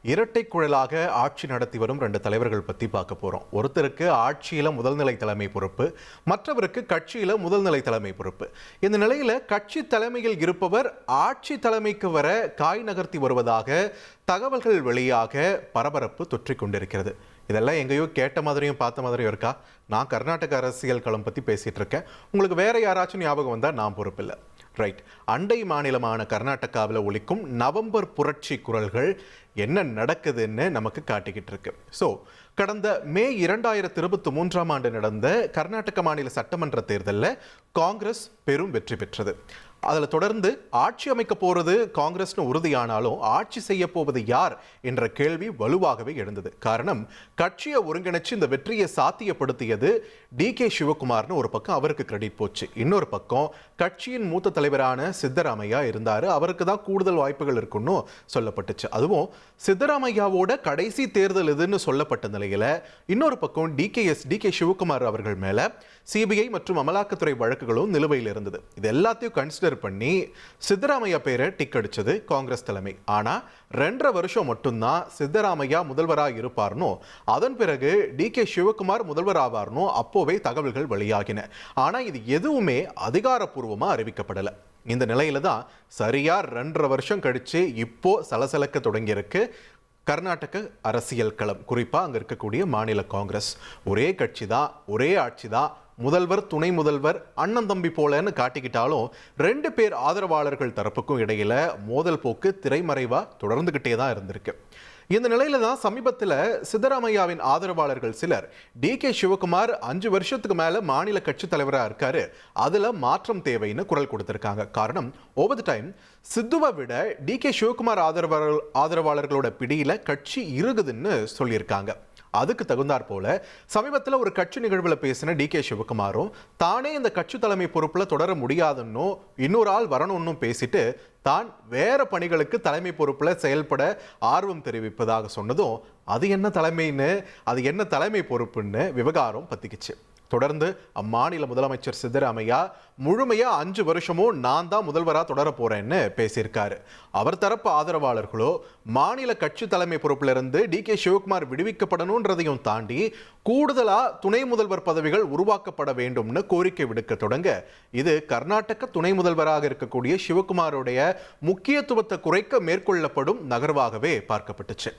இரட்டை குழலாக ஆட்சி நடத்தி வரும் ரெண்டு தலைவர்கள் பத்தி பார்க்க போறோம். ஒருத்தருக்கு ஆட்சியில முதல்நிலை தலைமை பொறுப்பு, மற்றவருக்கு கட்சியில முதல்நிலை தலைமை பொறுப்பு. இந்த நிலையில கட்சி தலைமையில் இருப்பவர் ஆட்சி தலைமைக்கு வர காய் நகர்த்தி வருவதாக தகவல்கள் வெளியாக பரபரப்பு தொற்றிக் கொண்டிருக்கிறது. இதெல்லாம் எங்கேயோ கேட்ட மாதிரியும் பார்த்த மாதிரியும் இருக்கா? நான் கர்நாடக அரசியல் களம் பத்தி பேசிட்டு இருக்கேன். உங்களுக்கு வேற யாராச்சும் ஞாபகம் வந்தா நான் பொறுப்பில்லை. ரைட். அண்டை மாநிலமான கர்நாடகாவில் ஒலிக்கும் நவம்பர் புரட்சி குரல்கள் என்ன நடக்குதுன்னு நமக்கு காட்டிக்கிட்டு இருக்கு. ஸோ கடந்த மே 2023 நடந்த கர்நாடக மாநில சட்டமன்ற தேர்தலில் காங்கிரஸ் பெரும் வெற்றி பெற்றது. அதில் தொடர்ந்து ஆட்சி அமைக்க போறது காங்கிரஸ்னு உறுதியானாலும் ஆட்சி செய்ய போவது யார் என்ற கேள்வி வலுவாகவே எழுந்தது. காரணம், கட்சியை ஒருங்கிணைச்சு இந்த வெற்றியை சாத்தியப்படுத்தியது DK சிவகுமார்னு ஒரு பக்கம் அவருக்கு கிரெடிட் போச்சு. இன்னொரு பக்கம் கட்சியின் மூத்த தலைவரான சித்தராமையா இருந்தாரு. அவருக்கு தான் கூடுதல் வாய்ப்புகள் இருக்குன்னு சொல்லப்பட்டுச்சு. அதுவும் சித்தராமையாவோட கடைசி தேர்தல் இதுன்னு சொல்லப்பட்ட நிலையில இன்னொரு பக்கம் DK சிவகுமார் அவர்கள் மேல CBI மற்றும் அமலாக்கத்துறை வழக்குகளும் நிலுவையில் இருந்தது. இது எல்லாத்தையும் கன்சிடர் பண்ணி சித்தராமையா பேரை டிக் அடிச்சது காங்கிரஸ் தலைமை. ஆனா 2.5 வருஷம் மட்டும்தான் சித்தராமையா முதல்வராக இருப்பார்னோ, அதன் பிறகு DK சிவகுமார் முதல்வர் ஆவார்னோ அப்போவே தகவல்கள் வெளியாகின. ஆனா இது எதுவுமே அதிகாரப்பூர்வமா அறிவிக்கப்படல. இந்த நிலையில தான் சரியா 2.5 வருஷம் கழிச்சு இப்போ சலசலக்க தொடங்கியிருக்கு கர்நாடக அரசியல் களம். குறிப்பா அங்க இருக்கக்கூடிய மாநில காங்கிரஸ். ஒரே கட்சி தான், ஒரே ஆட்சி தான், முதல்வர் துணை முதல்வர் அண்ணன் தம்பி போலன்னு காட்டிக்கிட்டாலும் 2 பேர் ஆதரவாளர்கள் தரப்புக்கும் இடையில மோதல் போக்கு திரைமறைவா தொடர்ந்துகிட்டே தான் இருந்திருக்கு. இந்த நிலையில தான் சமீபத்தில் சித்தராமையாவின் ஆதரவாளர்கள் சிலர் DK சிவகுமார் 5 வருஷத்துக்கு மேல மாநில கட்சி தலைவராக இருக்காரு, அதுல மாற்றம் தேவைன்னு குரல் கொடுத்திருக்காங்க. காரணம், ஓவர் தி டைம் சித்துவை விட DK சிவகுமார் ஆதரவாளர்களோட பிடியில கட்சி இருக்குதுன்னு சொல்லியிருக்காங்க. அதுக்கு தகுந்தாற் போல சமீபத்தில் ஒரு கட்சி நிகழ்வில் பேசின DK சிவகுமாரும் தானே இந்த கட்சி தலைமை பொறுப்புல தொடர முடியாதுன்னு இன்னொரு ஆள் வரணும்னு பேசிட்டு தான் வேற பணிகளுக்கு தலைமை பொறுப்புல செயல்பட ஆர்வம் தெரிவிப்பதாக சொன்னதும் அது என்ன தலைமைன்னு, அது என்ன தலைமை பொறுப்புன்னு விவகாரம் பத்திக்குச்சு. தொடர்ந்து அம்மாநில முதலமைச்சர் சித்தராமையா முழுமையா 5 வருஷமும் நான் தான் முதல்வரா தொடர போறேன்னு பேசியிருக்காரு. அவர் தரப்பு ஆதரவாளர்களோ மாநில கட்சி தலைமை பொறுப்பிலிருந்து DK சிவகுமார் விடுவிக்கப்படணும்ன்றதையும் தாண்டி கூடுதலா துணை முதல்வர் பதவிகள் உருவாக்கப்பட வேண்டும்னு கோரிக்கை விடுக்க தொடங்க இது கர்நாடக துணை முதல்வராக இருக்கக்கூடிய சிவகுமாருடைய முக்கியத்துவத்தை குறைக்க மேற்கொள்ளப்படும் நகர்வாகவே பார்க்கப்பட்டுச்சு.